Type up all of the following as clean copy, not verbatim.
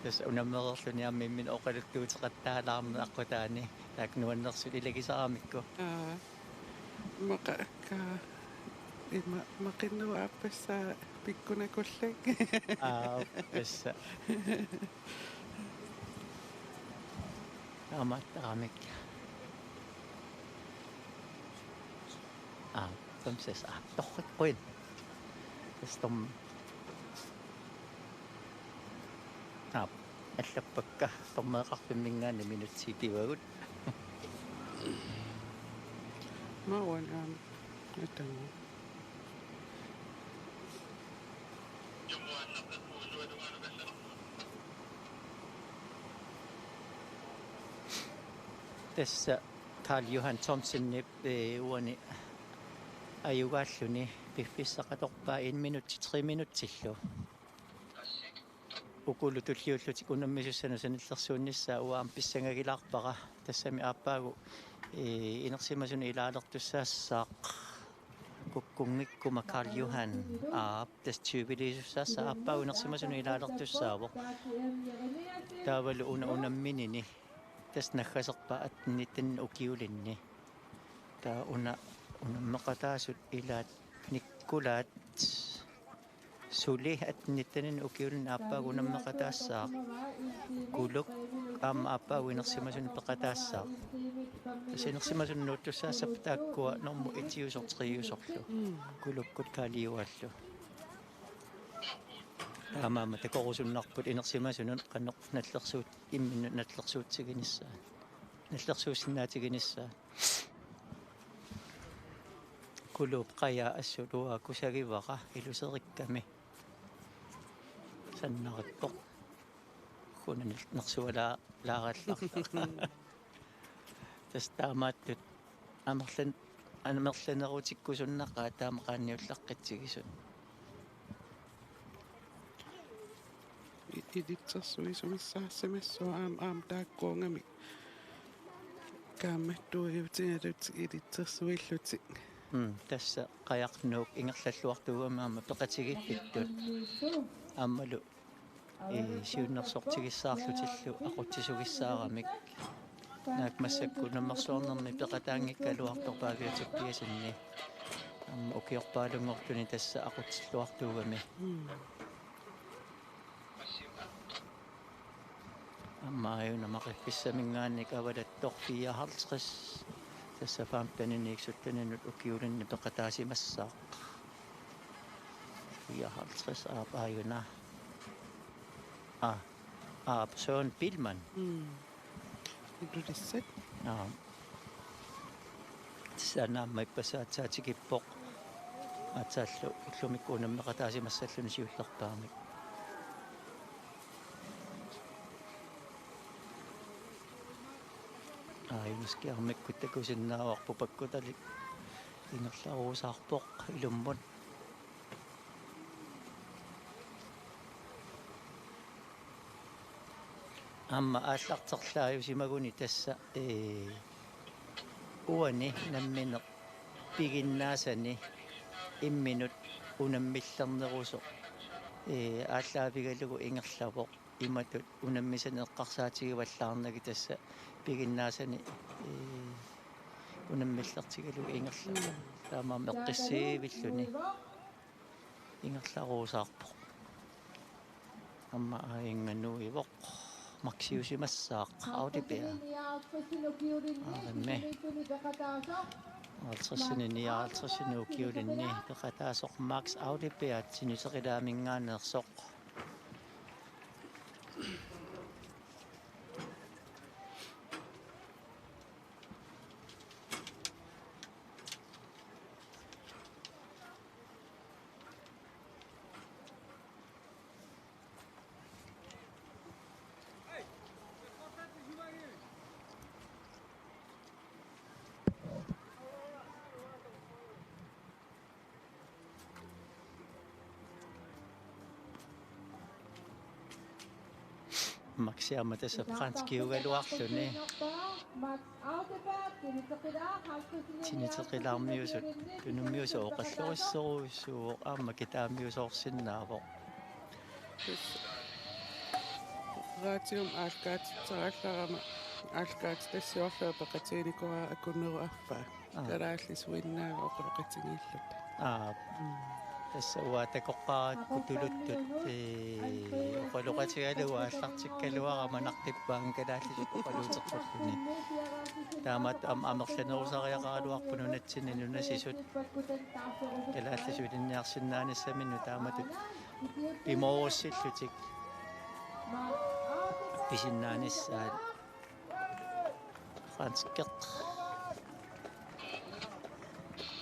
Tas unammerluni amimmin oqaluttuutеқаттаалаарна аққутаани таак нуаннерсут илагисарамикку Maqa'akka maqinnuaappassaa pikkunakullak пасса аматтарамик томсес торриккуин тастом аллаппакка тормеэқарпиммингаани минутсикивагут mauan atangу тасса Карл Johan Thomsen уани аюгааллуни пиффиссақаторпаа 1 минут 3 минутсиллу укулу туллиуллутик унаммисуссана саниллерсууннissaa уаам писсангагилаарпара тассами ааппаагу инерсимасуни илаалертуссаассаақ куккунгиккума Карл Johan тас тюбилисуссаасса ааппаагу инерсимасуни илаалертуссаавоқ таавалу унамминини тас наггасерпа атниттан укиулинни таа унаммеқатаасут илаат никкулаат сули атниттанин укиулин ааппаагу унаммеқатаассаа кулук ааппаагу инерсимасуни пеқатаассаа тасинерсимасуни нууттуссаассап тааккуа норму итиусортриусорлу кулуккут каалиуаллу таамаама такорусуннарпут инерсимасунун қаннеқ наллерсуут иммину наллерсуутсигиниссаа наллерсуусиннаатигиниссаа кулуп қая ассулуа кусагиваqa илусерикками саннариппоқ хуна нерсуалаа лааралларла тастаамааттут амерланерутиккусуннақаа таамақаанниуллаққитсигисут iditsersuisumissaassamassuа aam taakkuungami kaammattuugiutigalut iditsersuillutik тасса қаярнуук ингерллаллуартугамаама пеқатигиппиттут ааммалу сиуннерсортигиссаарлутиллу ақутсисугиссаарамик наак массакку наммерсуорнерми пеқатаангиккалуарторпаагиутиппиасинни аама укиорпаалунгортуни тасса ақутсиллуартуугами аммааюна мақиффиссамингаанник авалаттор 54 тасса фаамтанинииксуттанинут укиулинни пеқатаасимассаа 54 аапааюна Søren Billman idulissat санааммай пасаатсаатикиппоқ атсааллу иллумиккуунаммеқатаасимассаллуни сиуллерпаамик юскиармиккут такусиннааварпу паккуталик инерларуусаарпоқ илуммут амма ааллартерлааю симагуни тасса уани наммине пигиннаасани имминут унаммиллернерусо ааллаапигалугу ингерлавоқ иматут унаммисанеэққарсаатигиваллаарнаги тасса пигиннаасани унаммиллертигалугу ингерлавоқ таамаама эққиссиивиллуни ингерларуусаарпоқ амма аингannуивоқ максиусимассаақ аудипиа ме алтрсинини киулинни пеқатаасоқ макс аудипиа синисеқилаамингаанерсоқ максиама тасса франскиугалуарлуни синитеқилаармиусут тунуммиусу оқаллориссоруиссуу аама китаамиусоорсиннаавоқ Ratio alkaatitserallaqama alkaatitassiorlua peqatiinikua akunneruarfaa kalaallisuinnaaga oqoloqatingillut tässä uatakoqqarat tuluttut oqoloqatigaluwa аллартиккалуарама нартиппаан калааллисут oqaluuteqqulлуни таамат амерланерусариақаралуарпуну натсини нунасисут калааллисулинниарсиннааниссаминну тааматут пимооруссиллутик писиннааниссаат франскеқ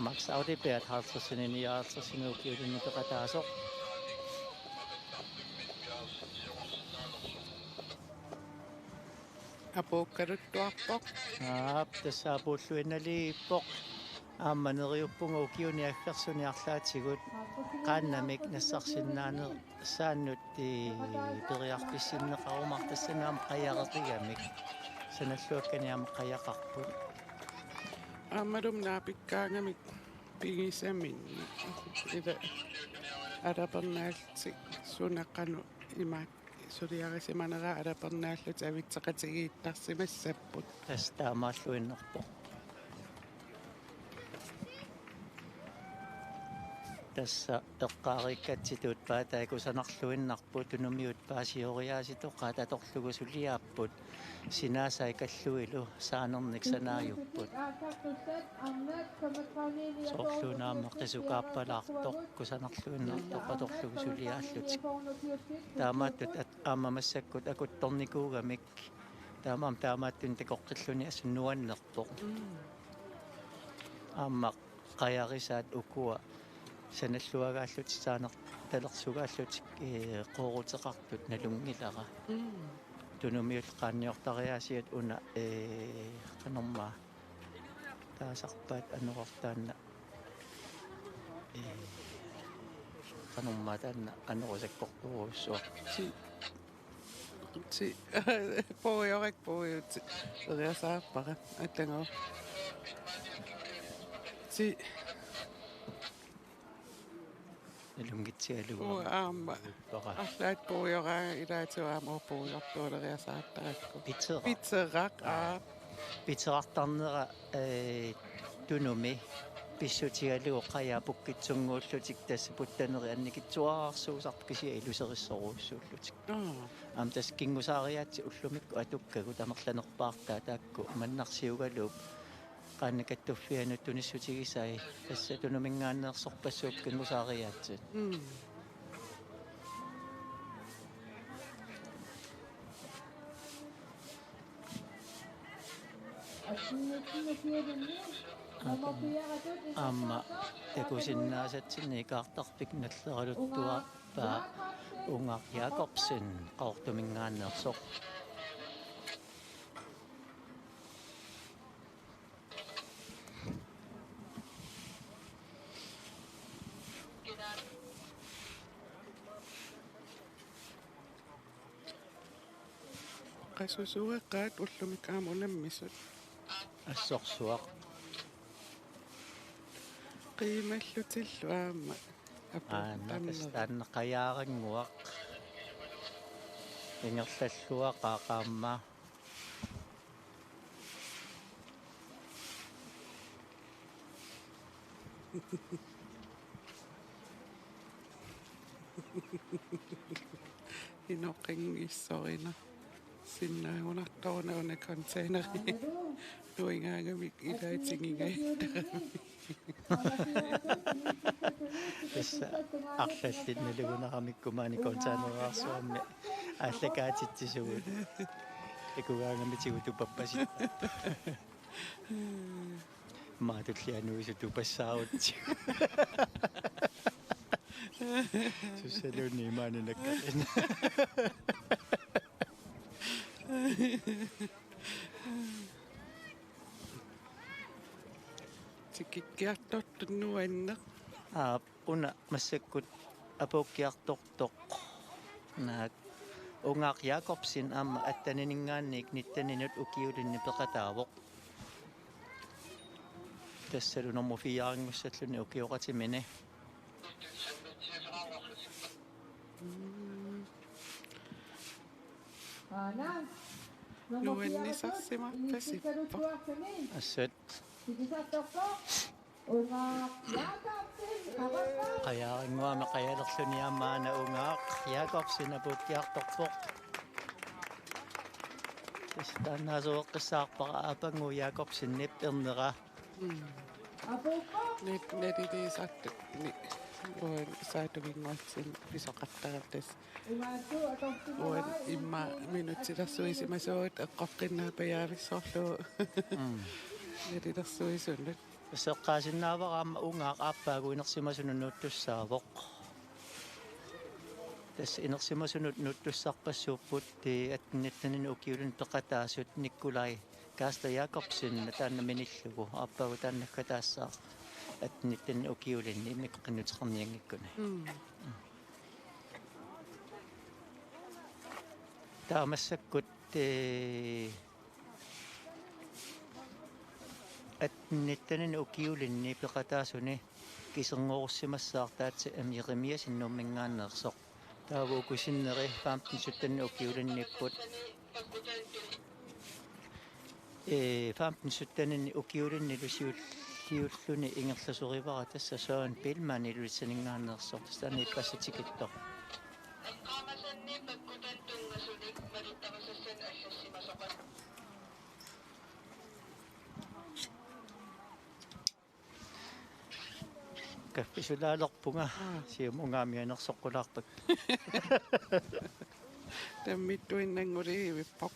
Max Audibert har sininiaarsersinuukiulunni peqataasoq apuukkaluttuarpoq тассаапууллуинналииппоқ аамманериуппунга укиуниаггерсуниарлаатигут qaannamik нассарсиннаане сааннут периарписсиннеқарумар тассанаам қаяқеқиgamik саналлуакканиама қаяқарпут аммалум наапиккаангамик пигисаминни ида арапернаалти сунаққану имаак сулиарисиманера арапернааллут авитсеқатигииттарсимассаппут тастаамааллуиннерпоқ тасса эққаариккатситуут паатаакусанарлуиннарпут тунумиут паасиориаасито qaataторлугу сулиааппут синаасай каллуилу саанерник санааюппут соорлунаама қисукааппалаартоқ кусанарлуиннартоқ qaторлугу сулиааллутик таамааттут аамамассаккут акутторникуугамик таамааттун такоққиллуни ассуннуаннерпоқ аама qayarisat ukua саналлуагааллут саанер талерсугааллутик qoorutеқартут налунгилара тунумиул qaanniortariaasiat una qanorma таасарпаат анерортаанна qanorma таанна анерусаккорпуруссуа ти поёрик реасааппара аттангоо ти налунгитсиалуга аама арлаат поёраа илаатуаама поёртуулериасааттаракку питсерак питсерартарнера тунуми писсутигалуо qayaapukкитсунгууллутик тасса путтанери анникитсуаарсуусарп кисия илусериссоруussууллутик ам тас кингусаариаатси уллумикку атуккагу тамерланерпаартаа таакку маннарсиугалууп qaannakattuффианут туниссутигисай тасса тунумингааннеерсорпассууп кингусаариаатсит аама такусиннаасатсинни икаартарпик наллералуттуарпаа унгар Jakobsen qaortumингааннеерсоқ qasusueqqaat ullumik aamunammisut ассорсуақ qiimallutillu aama таанна qajaaranguaq ингерллаллуақаа qaamma inoqingiissorina sinnaagunartoruna containeri nuingaagamik ilaatingingaittaqami тасса арлаллинналугунерамиккумаани контаанераарсуарми ааллакаатитсисугут экугаангамитигу тупаппасиппа маатуллиануису тупассаарутти сусалуни маанинаккалина tikikkiartortunnuanneq una массаккут апууккиарторторқ наак унгаақ Jakobsen аама аттанинингаанник ниттанинут укиулинни пеқатаавоқ тассалу номер 4-ангуссаллуни укиоқатимини Nuennisarsimarpasippo. Asat kaya ngwa makayalerluni amaana ungaaq Jakobsen apukkiartorpoq taanaasuoqqissaarpaqa apangu Jakobsen nip ernera Netitiisartut uan saatuvinguatsin pisoqartaratas uan imma minutsilersuisimasuut eqqoqqinnaapayaavissorlu netilersuisunnut seqqaasinnaavaraama ungaaq aappaagu inersimasunut nuuttussaaavoq tas inersimasunut nuuttussarpassuupput atnittanin ukiulun peqataasut nikkulai kaasta Jakobsen taanna minillugu aappaagu taannakkataassaa atnittan ukiulinni immiqqinnuteqarniangikkuna taamassakut atnittanin ukiulinni peqataasuni kiserngorsimassaartaatsi Jeremiasinnuummingaanneersoq taavuukusinneri faamtinsuttanni ukiulinnipput faamtinsuttaninni ukiulinni lusiulluni ingerlusurivara tassa soon pilmani lulissaningaanneersoq tastaani ippassitikittoq kaffisulaalerpunga siumungaamianersoqqulaarpak tammittuinnanguriivippoq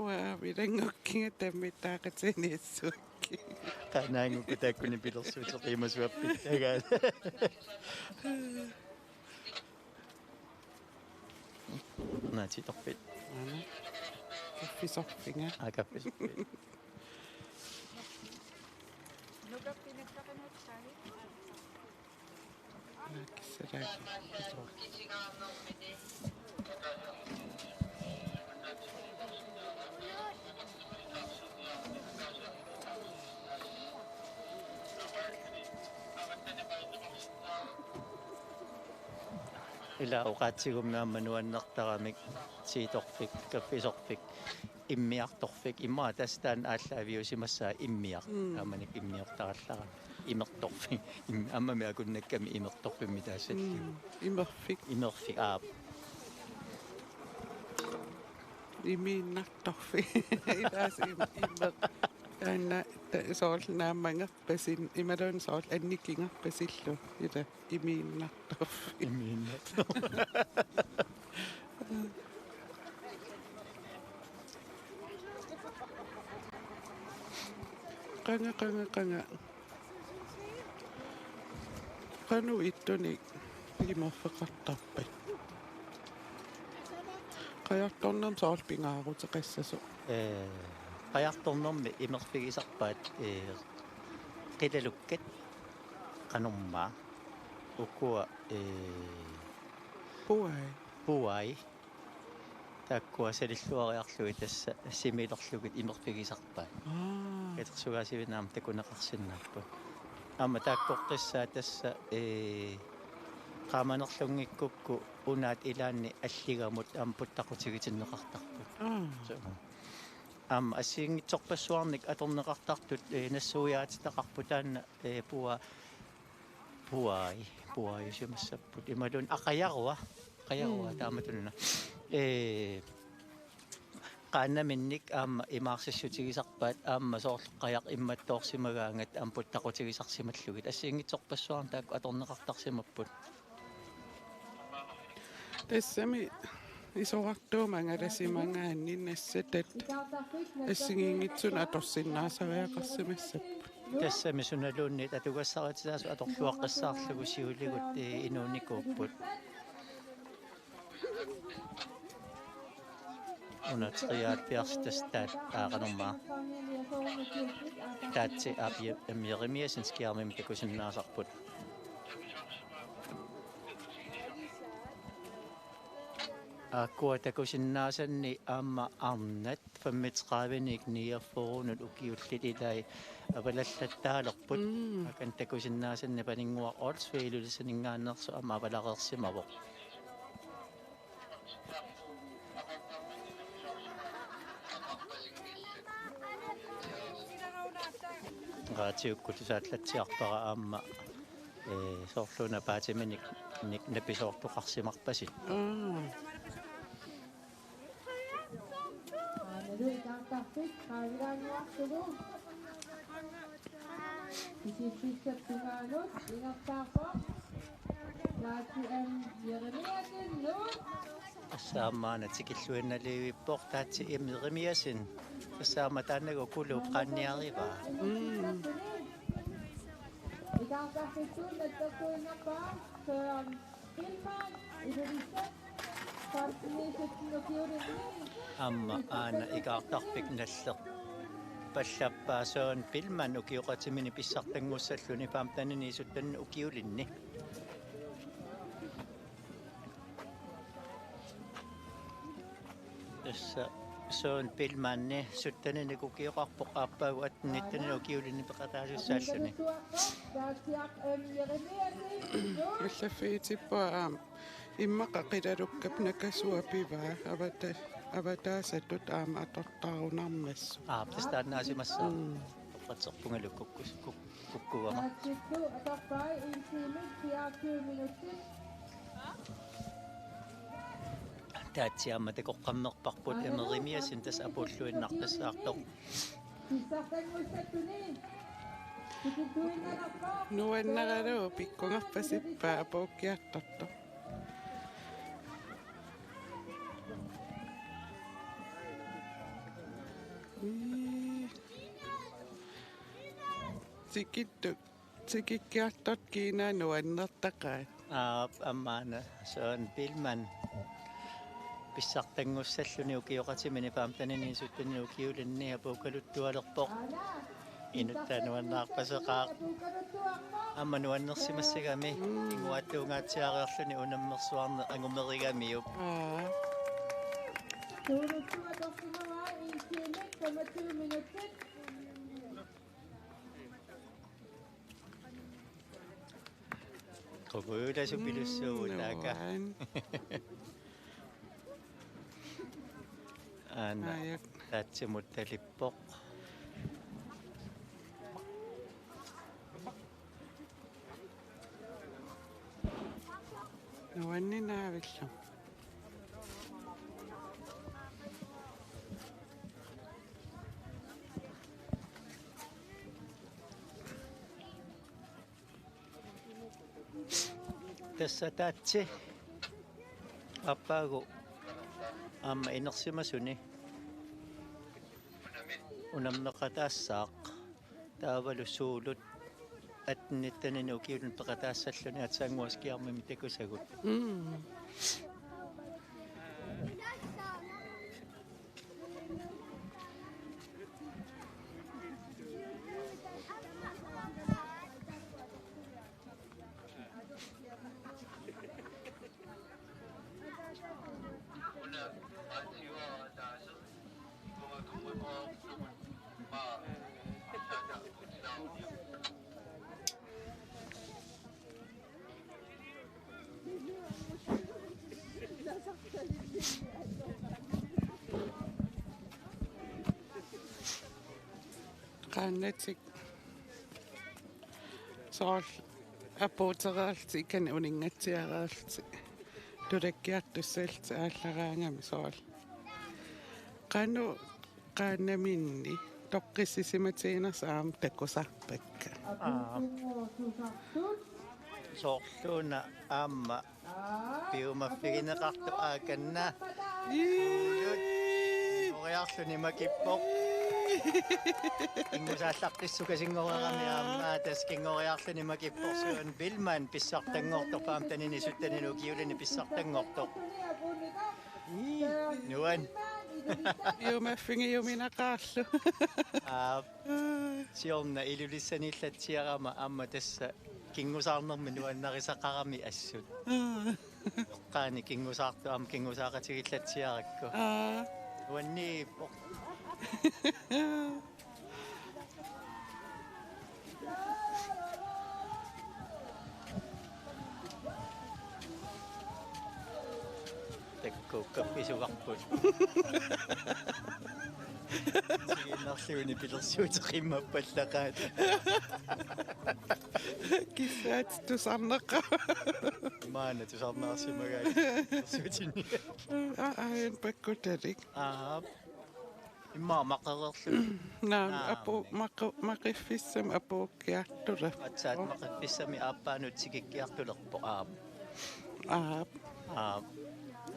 uaavilangukkinga tammittaaqatsiniissuukki qaanaanguku taakkuni pilersuuteqiimasuappit tagaa naatitorpit ana kaffisorfinga kaffisorpit ila uqaatigumnaammanuannertaramik siitorfik kaffisorfik immiartorfik immaa tastaan aalлааviusimassaa immiaq aamanik immiortarallara imertorfik ammami akunnakkami imertorpimmi taassallu imerfik aap imiinnartorfik ilaas immer taanna soornaammangerpasin imalun soor annikingerpasillu ila imiinnartorfik qanga qanu ittunik imerfeqartarpat qajartornam soorpingaaruteqassasu qajartornermi imerfigisarpaat qilalukkat qanormaa ukua puai taakkua salilluariarlugi tassa similerlugit imerfigisarpaat etersugaasivinaam takuneqarsinnaappu amma taakkoqqissaa tassa qaamanerlungikkukku unaat ilaanni alligamut puttaqutigitinneqartarput amma assiingitsorpassuarnik atorneqartartut nassuuyaatitaqarputaanna puai simassapput imalun aqajarua taamatuluna qaannaminnik aamma imaarsassutigisarpaat aamma soorleqqajaq immattoorsimagaangat puttaqutigisarsimallugit assiingitsorpassuarn taakku atorneqartarsimapput tassami isoqartuumangalasimangaanni nassatat assingingitsun atorsinnaasariaqarsimassappu tassami sunaluunni atugassaratiaasu atorluaqqissaarlugu siuligut inuunikuupput unatriaatpiarstastaat aaqanormaa taatsi Jeremiasinskiarmim takusinnaasarput akkua takusinnaasanni aamma arnat fammitqaavinik niafforunut ukiullit ilai avalallattaalerput akan takusinnaasanni paninguaq Olsveilulissaningaannersu aamma avalaqersimavoq Raatiukkutusaallatsiarpara aamma soorluuna paatiminik napisoortuqarsimarpasit assaamaana tikilluinnaliivippoor taatsi imnerimiasin assaama taannagu kulu qaanniarivaa amma aana ikaartarpik nalleq паллаппаасоон пилман укиоқатимини писсартангуссаллуни паамтанини исуттанни укиулинни эсса соон пилманни суттанини кукиоқарпоқ ааппаагу атниттанини укиулинни пеқатаасуссааллуни миллаффиитиппаа иммақа қилалуккап накасуапиваа аватаасаттут аама атортаарунармассу тастаанаасимассаа тоққатсерпунгалуккуккус куккуама таатсиама такоққаммерпарпут эмеримиасин тас апуллуиннартассаартоқ нуаннералуу пиккунгарпасиппаа апооккиартарто Tikikkiartot kiina nuannertaqaat аммаана соон пилман писсартангуссаллуни укиоқатимини паамтанини суттани укиулинни апуукалуттуалерпоқ инуттануаннаарпасеқаа амма нуаннерсимассагами ингуаттуунгаатсиариарлуни унаммерсуарне ангумеригамиуп Kogulasupillussuulaaka aana taatsimuttalippoq nuanninaavillum tässä taatsi appaagu amma inersimasuni unammeqataassaaq taavalussuulut atnittanini ukiulun peqataassalluni atsaanguaskiarmimi takusagut qaannatik soorl апуутераалти икани унингаtsiaraалти тулаккиартуссаалти ааллараангами соорл qaanu qaannaminni тоққиссисиматиинерсаам таккусарпакка soorluuna aamma piumaffigineqartu aakanna oriarluni makippoq ingusaallartissukasinngorerami aamma taskingoriarluni makipporsuun bilman pissartangortor paamtanini suttanini ukiulini pissartangortor nuan Iumaffingiuminaqaarlu siorna ilulissaniillatsiarama amma tassa kingusaarnermi nuannarisaqarami assut qaani kingusaartu am kingusaaqatigillatsiarakku nuanni таккууккапписугарпут сигиннарлуни пилерсуутеқиммаппаллақаат Кисаат тусарнеqa. маана тусарнаарсимагаа пилерсуутинни Айн паккуталик. имма мақарерлу Наам апу мақиффиссам апууккиартула. атсаат мақиффиссами ааппаанут сикиккиартулерпо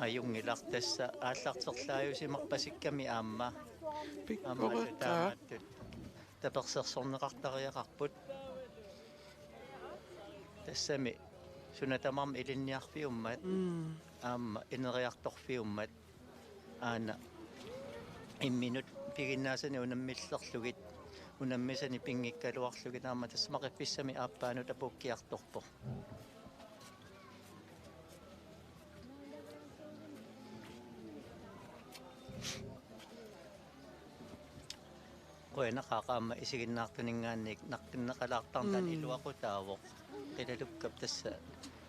аюнгилартасса ааллартерлааюсимарпасикками аама Пиккореқаа. таперсерсорнеқартариақарпут тассами сунатамарм илинниарфиуммат аама инериарторфиуммат аана имминут пигиннаасани унаммиллерлугит унаммисани пингиккалуарлугит аама тассамақипписсами ааппаанут апуккиарторпо qoyanaqaaqaamma isiginnaartuningaannik naqqinnaqalaartartan iluaqutaavoq qilalukkap tassa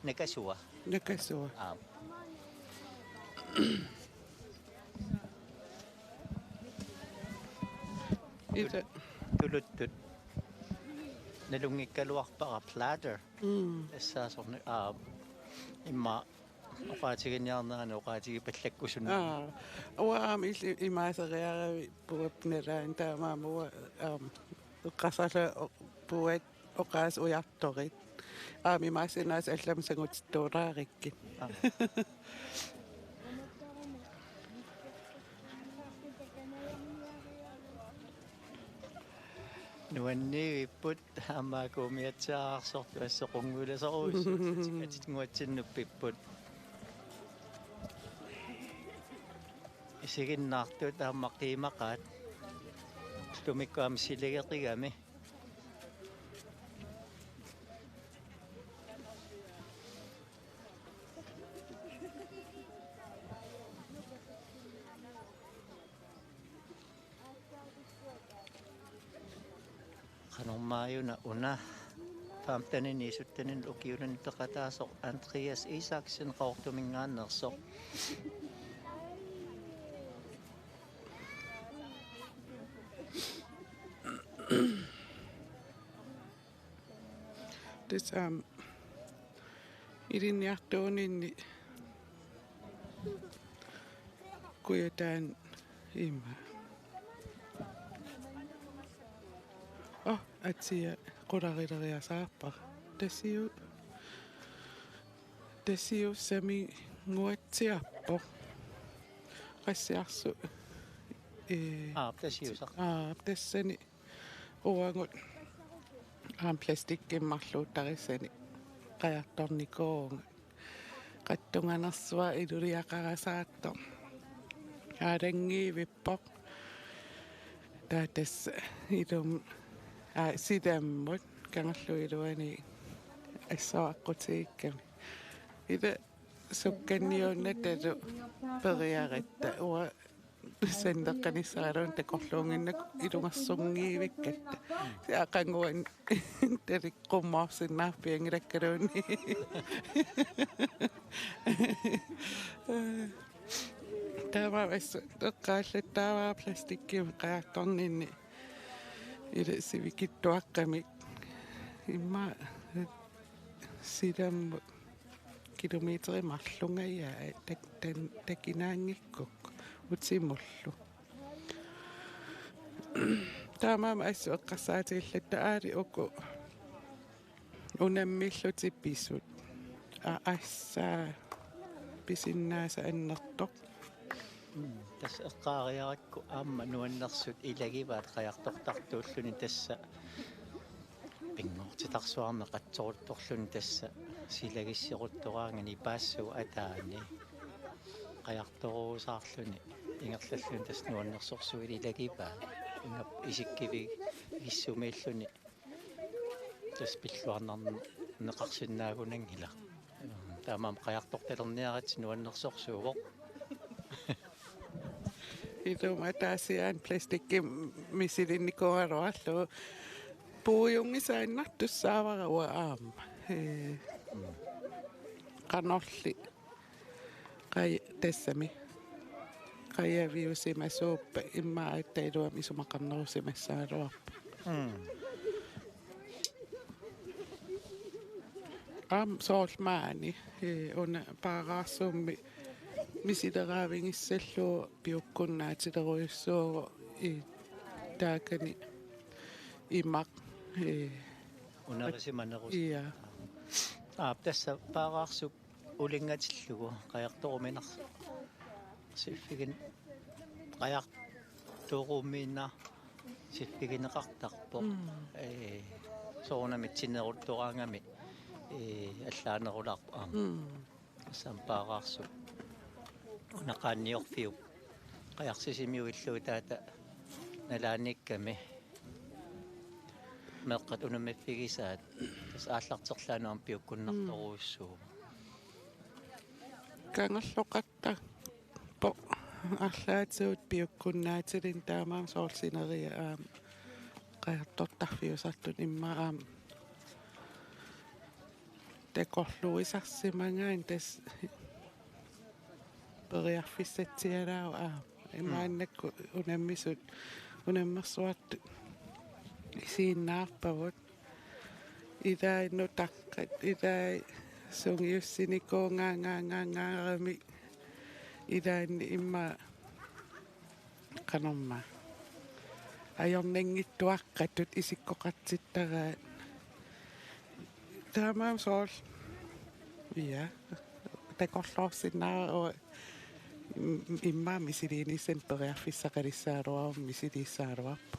nakasua Nakasua. Ida. tuluttut nalungikkaluarpaqa platter тассаасорни имма оqaatiginniarnerani oqaatigipallakkusunna Уаам имаасериарави пуапнелаан таамаамуа эққасала пуат оqaas уярторит имаасинаас алламсагутиттуулаарикки нуаннигиппут аамаакуумиатсаарсорту ассоқунгуласоруус атитнгуатсиннуппиппут исигиннаарту тааммаққиимақаат тумиккуам силигеқигами qanormaajuna una faamtanin isuttanin ukiunan teqataasoq Andreas Isaksen qaortumingaannersoq This irinniartuuninni kuyataan ima atsia qularileriasaarpa tassiu sami nguatsiarpo qassiarsu tasiusaq tassani uangut plastikimmarluuttarissani qajartornikoonga qattunganersua iluliaqarasaatto aalangiivippoq taatas ilum sidammut kangerluiluani assaaqqutiikkami ida sukkanniunnatalu periaritta ua sendeqqanissaarun takorluunginnak ilungersungiivikkatta siaqanguan tariqqummaarsinnaarpiangilakkaluunni Tämä on teqqaalluttaavaa plastikkium qajartorninni ila sivikittuaqqami imma sidam kilometerimarlungaia takinaangikkuk utsimullu Tämä on eqqassaatigillat aali uku unammillutippisut assaa pisinnaasa annertoq тасса эққаариаракку аама нуаннерсут илагиваат қаярторторtuulluni тасса пингортитарсуарне қатсорутторлуни тасса силагиссеруттораангани паассуу атаани қаярторуусаарлуни ингерллаллуни тасс нуаннерсорсуили илагиваа ингап исиккивиг иссумииллуни тас пиллуарнарне неқарсиннаагунангила таамаам қаярторталерниарат нуаннерсорсуувоқ Ituma taasiaan plastikki misilinnikooruallu puujungisaannartussaavara aamma qanorli Kai tessami. Kai viusima suuppa imma aitteiluam isumakannousимассаалуарпа. Soormaani una paaraarsuummi misileraavingissalluu piukkunnaatileruissuugu I taakani imaq Unarisimanerus. ia Tässä paaqaarsup ulingatillugu qajartoruminar siffigin qajartorumiinna siffigineqartarpoq soornamit sinerultoraangami allaanerularpu sam paaqaarsup unaqaanniorfiup qajarsisimiuilluu taata nalaanikkami meqqat unamiffigisaat tas aallarterlaanuam piukkunnartoruussuu kangerloqatta po арлаатигут пиуккуннаатилин таамаам соорсинерия qajartortarfiusartut immaa teqorluisarsimangaan tas periarfissatsialaa immaannakku unammisut unammersuartut isiinnaarpavut idaa nutaqqat idaa sungiussinikuungaangaangaangaarami idaanni imma qanorma ajornangittuaqqatut isikkoqartittaraat taamaam sool ia teqorluorsinnaara imma misiliinissen periarfissaqalissaaluarum misiliissaaluarpu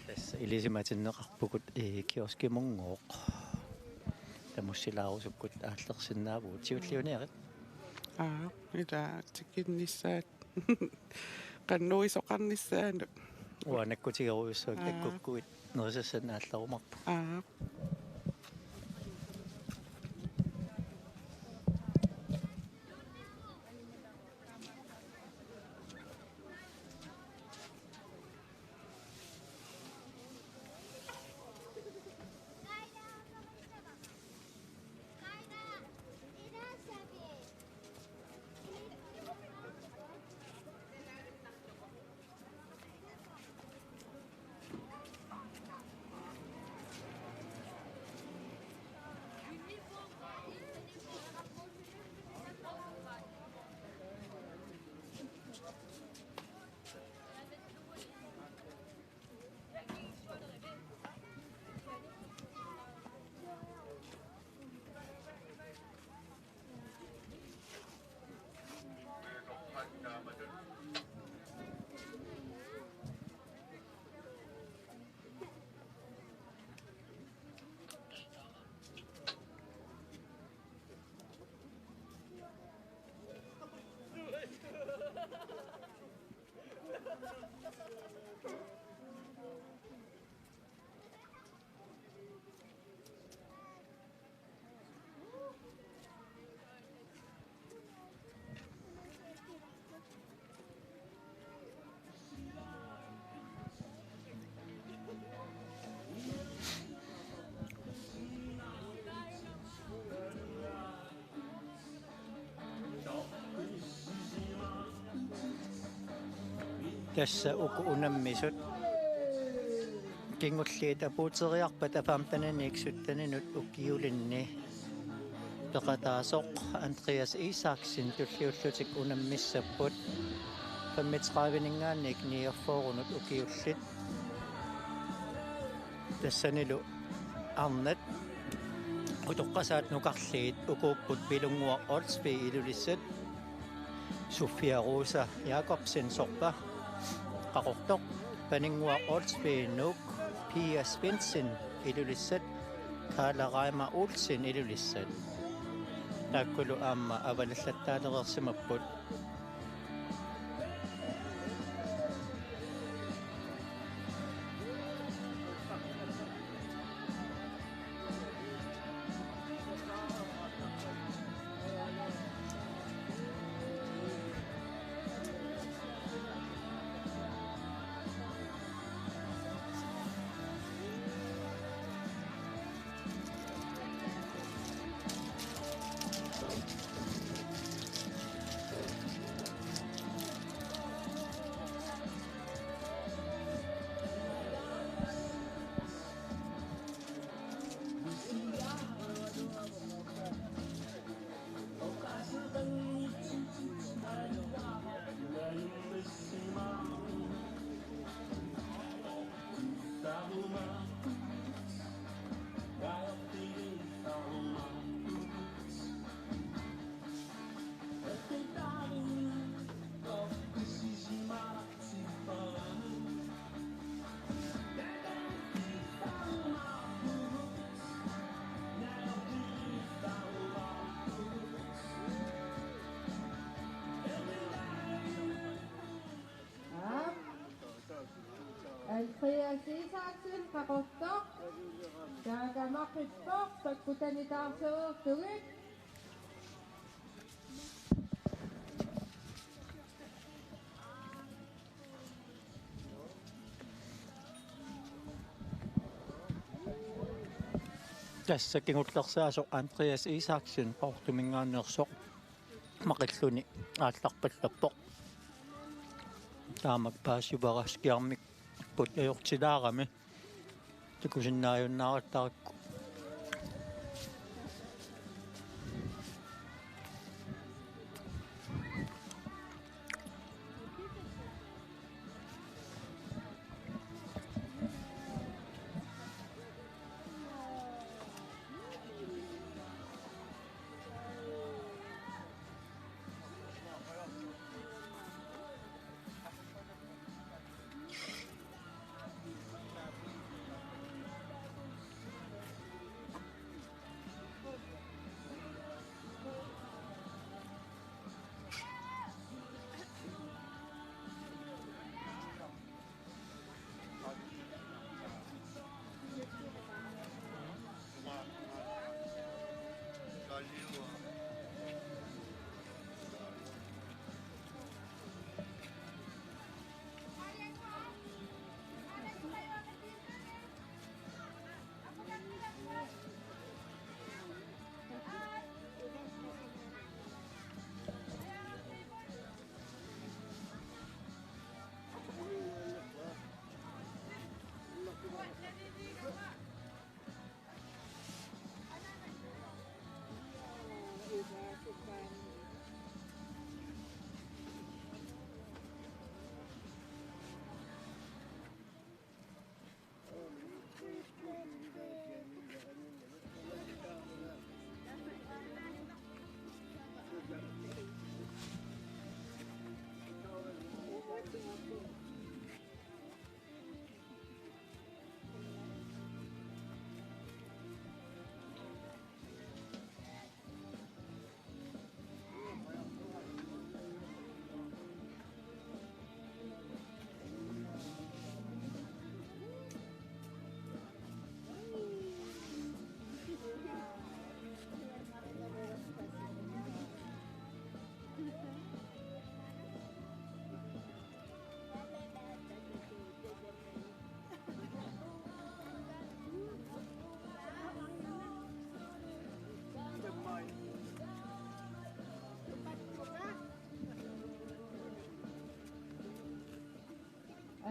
tässä ilisimatinneqarpukut kioskimungooq tamussilaarusukut aallersinnaavuut siulliuneerit ila tikinnissaat qannuisoqarnissaanu uanakkutigeruissuut akkukkuit nerisassan aallerumarpu tässä unammisut kingulliita puuteriarpat apaamtananiiksuttaninut ukiulinni peqataasoq Andreas Isaksin tulliullutik unammissapput pammitraviningaannik niorforunut ukiullit tassanilu arnat utoqqasaat nukarliit ukuupput pilunguaq Olsby ilulissat Sofia Rosa Jacobsen sorpa qaqortoq paninguaq Olsby nuk Pia Svensson ilulissat Carla Reimer Olsen ilulissat taakkulu aamma avalallattaalereersimapput Andreas Isaksen Karostoq Taagamarrippoq takkutanitaarsuuertugit tässä kingullersaasuq Andreas Isaksen portumingaannersoq maqilluni aallarpallappoq taamak paasuvaraskiarmik put ajortilaarami tukusinnaajunnaarattarakku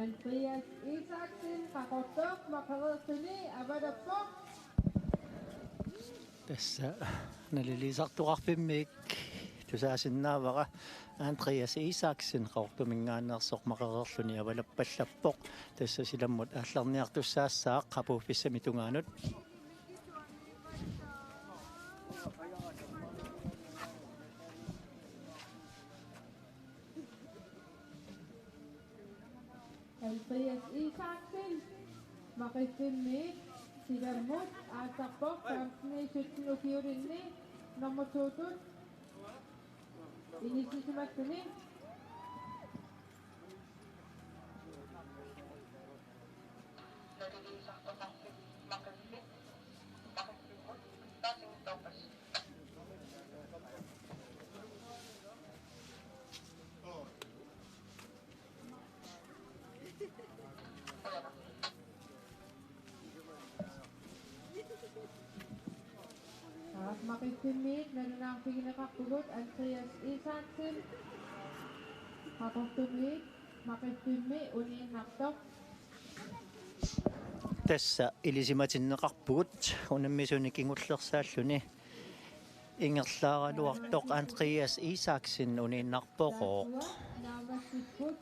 Andreas Isaksen Karostoq maqareertuni avalappoq tässä naliliisartuqarpimmiik tusaasinnaavaqa Andreas Isaksen qortumingaannersoq maqareerluni avalappallappoq tässä silammut aallarniartussaassaaq qapuuffissami tungaanut Andreas Isaksen maqiffimmik silammut aallarpoq 15 nummer 2 inisissimattuni maqiffimmik nanunaarpigineqarpugut Andreas Isaksen qaportumik maqifimmi uniinnartoq tässä ilisimatinneqarpugut unammisuni kingullersaalluni ingerlaaraluartoq Andreas Isaksen uniinnarpoqoq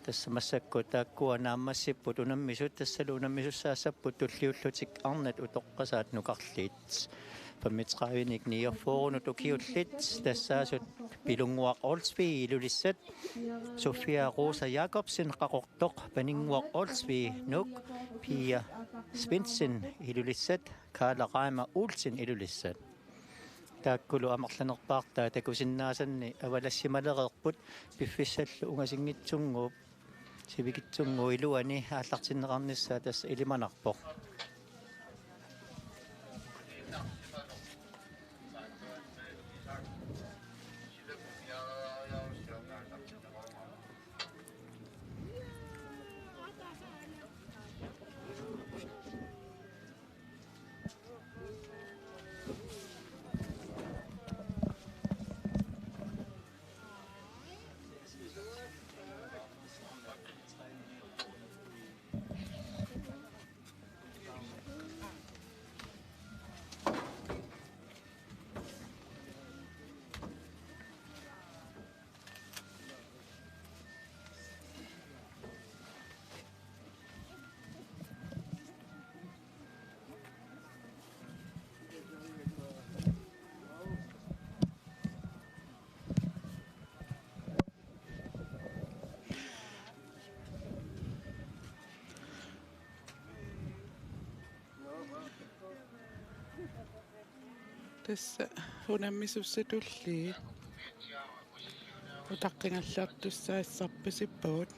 tässä massakku taakkua naammassipput unammisut tassalu unammisussaassapput tulliullutik arnat utoqqasaat nukarliit pammitqaavinik niorforunut ukiullit tassaasut pilunguaq Olsby ilulissat Sofia Rosa Jacobsen qaqortoq paninguaq Olsby nuk Pia Svendsen ilulissat Karla Reimer Olsen ilulissat taakkulu amarlanerpaartaa takusinnaasanni avalassimaleriqput piffissallu ungasingitsunguup Sivigitsunguiluani ааллартиннеқарнissaa тас илиманарпоқ Tässä unammisussetulli utaqqingallartussaissarpisippuut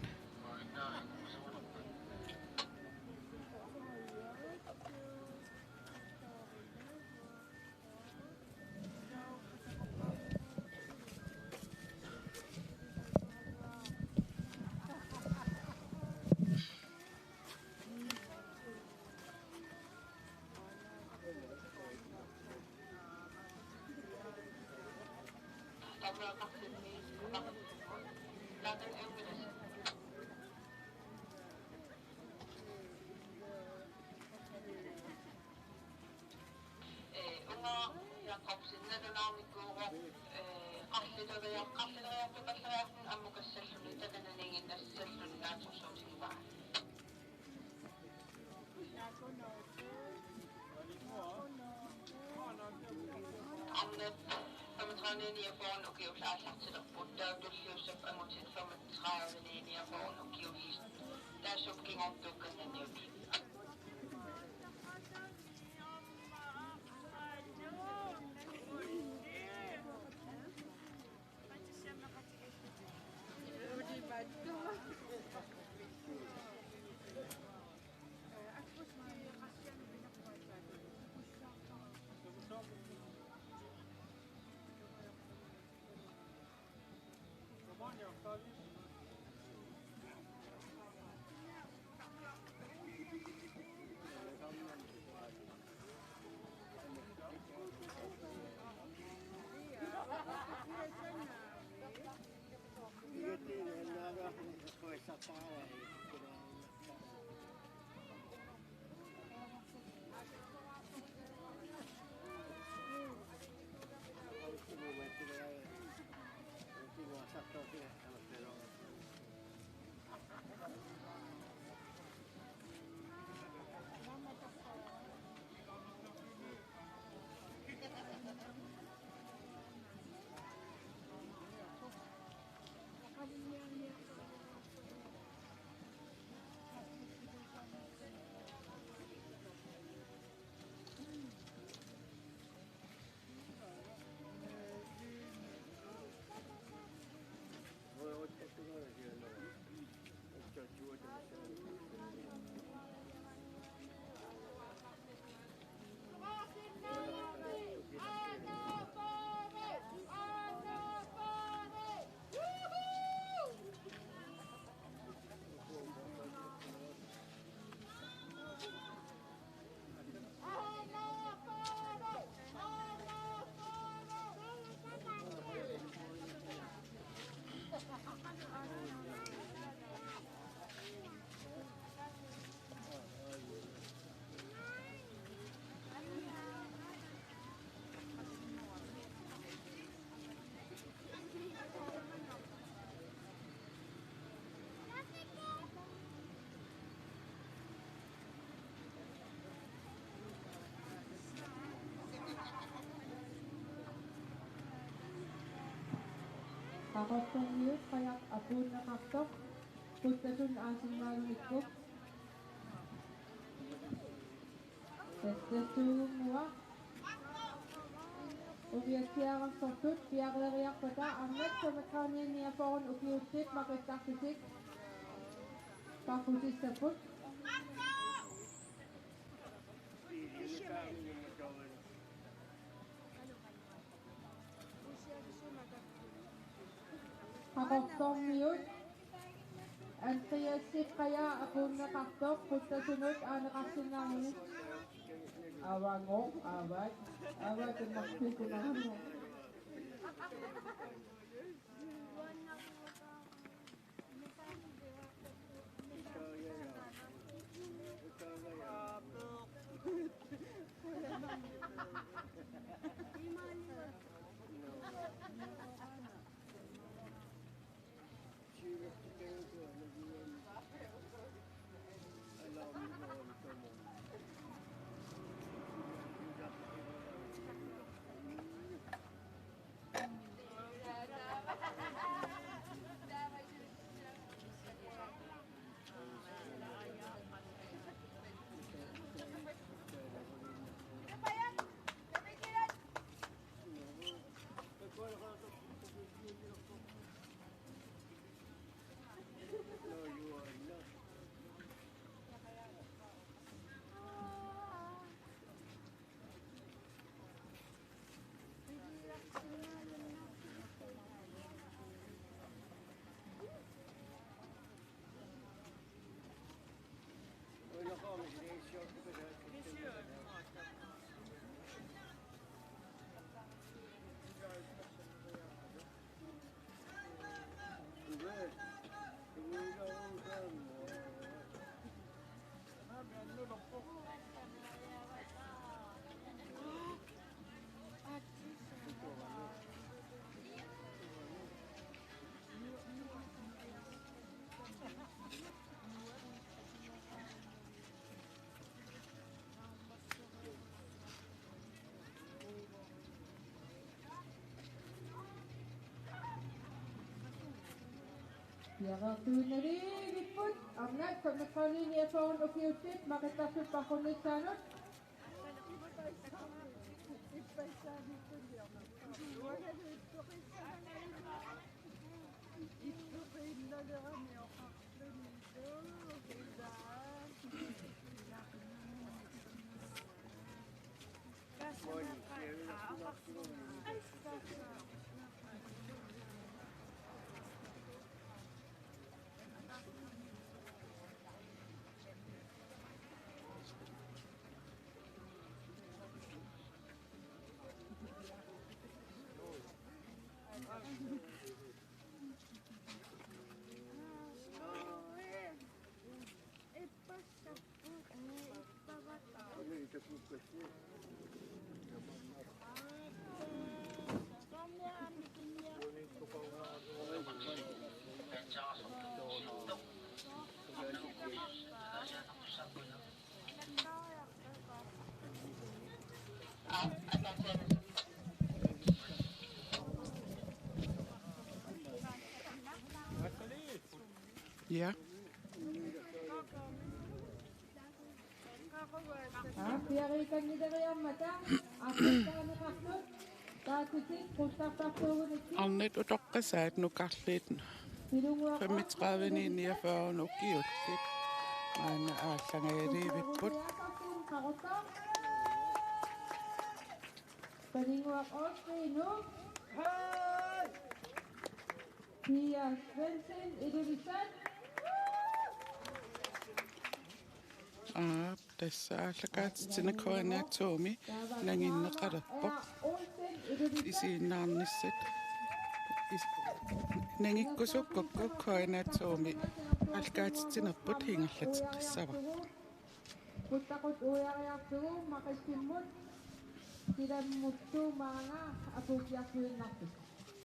Aqortorniut qajaq apuunnaqartoq puttasun aasimmaalumikkuk tassassuugummuaq uviatsiaqartortut piaqleriarpata arnat somatqaarnianniaporun ukiutsit maqittartisik Pakutissaput. Kakoktomiyut. Ang siyasip kaya akong nakaktok, punta sunod, nakasinahin. Awangok, awad. Awad, ang magpipinahan mo. Yaraktunarigiput, amnat sa nakalini asawan o kiusit, makitasot pa ko ni Sanot. Ja. Piyarikan ni dari ang mata, apat ka nakakot. Tatusin, kusapapurunit. Annet utoqqasaat nukarliit 35 nukiullit aana aallangayaliivipput Paninguak Ostrino. Pia Svensson, Idolisan. tässä allakaatitsinakkoanaatsuumi nanginneqarerpoq isiinnaarnissit nangikkusukkukkukkoanaatsuumi allakaatitinerput hingerlateqqissava Putakot uyariartugu, makisimmut. Sila muttu maanga, apugyakuin nakit.